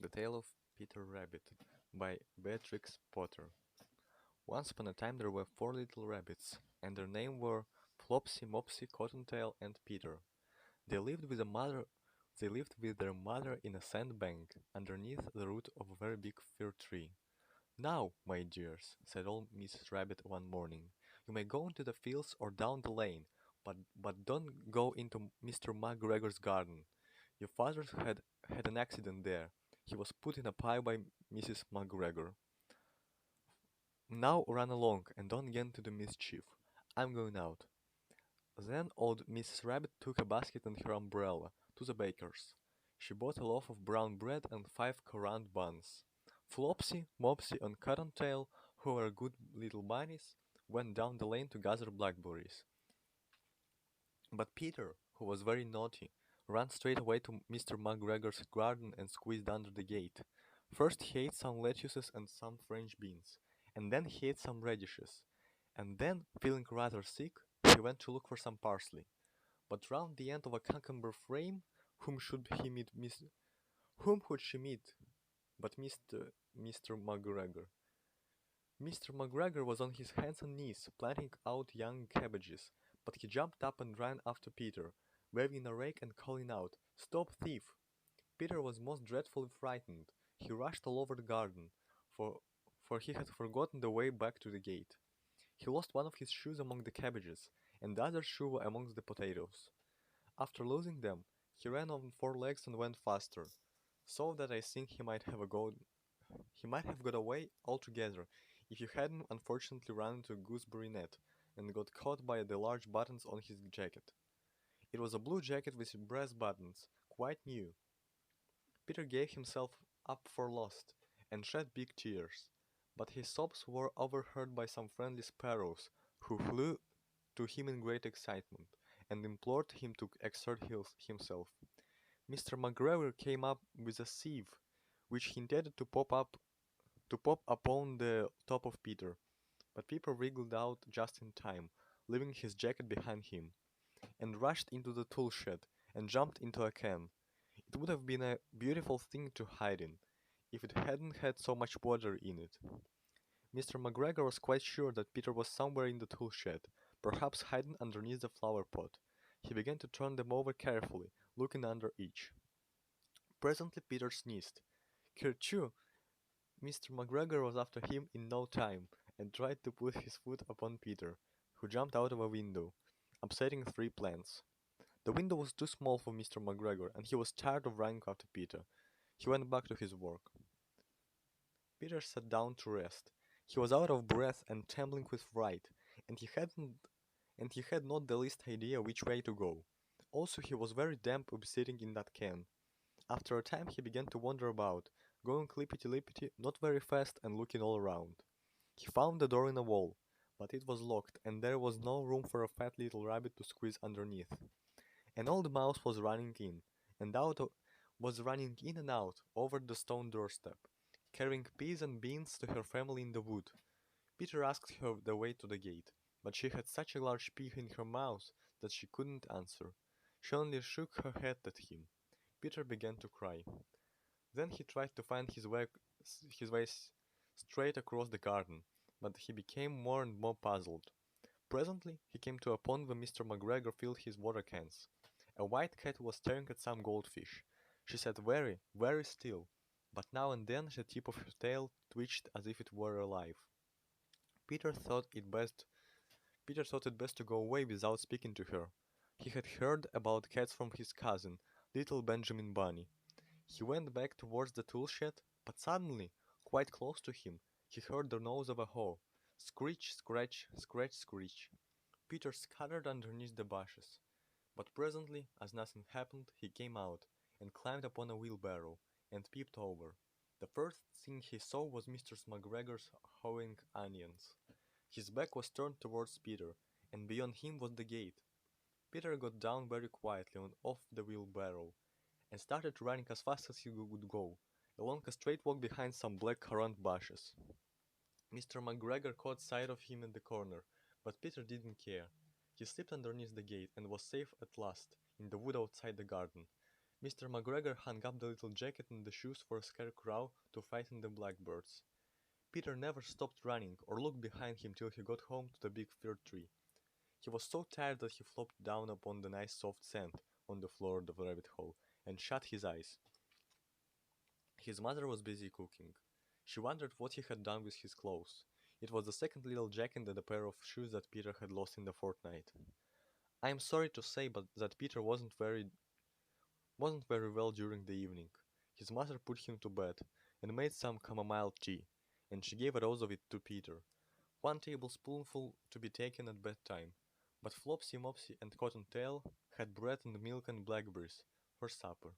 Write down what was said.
The Tale of Peter Rabbit by Beatrix Potter. Once upon a time there were four little rabbits, and their names were Flopsy, Mopsy, Cottontail, and Peter. They lived with a mother they lived with their mother in a sandbank underneath the root of a very big fir tree. Now, my dears, said old Mrs. Rabbit one morning, you may go into the fields or down the lane, but don't go into Mr. McGregor's garden. Your father had an accident there. He was put in a pie by Mrs. McGregor. Now run along and don't get into the mischief. I'm going out. Then old Mrs. Rabbit took a basket and her umbrella to the baker's. She bought a loaf of brown bread and 5 currant buns. Flopsy, Mopsy, and Cottontail, who were good little bunnies, went down the lane to gather blackberries. But Peter, who was very naughty, ran straight away to Mr. McGregor's garden and squeezed under the gate. First he ate some lettuces and some French beans, and then he ate some radishes, and then, feeling rather sick, he went to look for some parsley. But round the end of a cucumber frame, whom should he meet whom could she meet but Mr. McGregor? Mr. McGregor was on his hands and knees, planting out young cabbages, but he jumped up and ran after Peter, waving a rake and calling out, "Stop, thief!" Peter was most dreadfully frightened. He rushed all over the garden, for, for he had forgotten the way back to the gate. He lost one of his shoes among the cabbages, and the other shoe amongst the potatoes. After losing them, he ran on four legs and went faster, so that I think he might have got away altogether if he hadn't unfortunately run into a gooseberry net and got caught by the large buttons on his jacket. It was a blue jacket with brass buttons, quite new. Peter gave himself up for lost, and shed big tears, but his sobs were overheard by some friendly sparrows, who flew to him in great excitement, and implored him to exert himself. Mr. McGregor came up with a sieve, which he intended to pop upon the top of Peter, but Peter wriggled out just in time, leaving his jacket behind him, and rushed into the tool shed, and jumped into a can. It would have been a beautiful thing to hide in, if it hadn't had so much water in it. Mr. McGregor was quite sure that Peter was somewhere in the tool shed, perhaps hidden underneath the flower pot. He began to turn them over carefully, looking under each. Presently Peter sneezed. Kerchoo! Mr. McGregor was after him in no time, and tried to put his foot upon Peter, who jumped out of a window, upsetting 3 plants. The window was too small for Mr. McGregor, and he was tired of running after Peter. He went back to his work. Peter sat down to rest. He was out of breath and trembling with fright, and he had not the least idea which way to go. Also he was very damp sitting in that can. After a time he began to wander about, going lippity-lippity, not very fast, and looking all around. He found a door in a wall, but it was locked, and there was no room for a fat little rabbit to squeeze underneath. An old mouse was running in and out over the stone doorstep, carrying peas and beans to her family in the wood. Peter asked her the way to the gate, but she had such a large pea in her mouth that she couldn't answer. She only shook her head at him. Peter began to cry. Then he tried to find his way straight across the garden, but he became more and more puzzled. Presently he came to a pond where Mr. McGregor filled his water cans. A white cat was staring at some goldfish. She sat very, very still, but now and then the tip of her tail twitched as if it were alive. Peter thought it best Peter thought it best to go away without speaking to her. He had heard about cats from his cousin, little Benjamin Bunny. He went back towards the tool shed, but suddenly, quite close to him, he heard the nose of a hoe. Screech, scratch, scratch, screech. Peter scuttered underneath the bushes. But presently, as nothing happened, he came out, and climbed upon a wheelbarrow, and peeped over. The first thing he saw was Mr. McGregor's hoeing onions. His back was turned towards Peter, and beyond him was the gate. Peter got down very quietly and off the wheelbarrow, and started running as fast as he would go, along a straight walk behind some black currant bushes. Mr. McGregor caught sight of him in the corner, but Peter didn't care. He slipped underneath the gate and was safe at last, in the wood outside the garden. Mr. McGregor hung up the little jacket and the shoes for Scarecrow to frighten the blackbirds. Peter never stopped running or looked behind him till he got home to the big fir tree. He was so tired that he flopped down upon the nice soft sand on the floor of the rabbit hole and shut his eyes. His mother was busy cooking. She wondered what he had done with his clothes. It was the second little jacket and a pair of shoes that Peter had lost in the fortnight. I am sorry to say but that Peter wasn't very well during the evening. His mother put him to bed and made some chamomile tea, and she gave a dose of it to Peter, 1 tablespoonful to be taken at bedtime. But Flopsy, Mopsy, and Cottontail had bread and milk and blackberries for supper.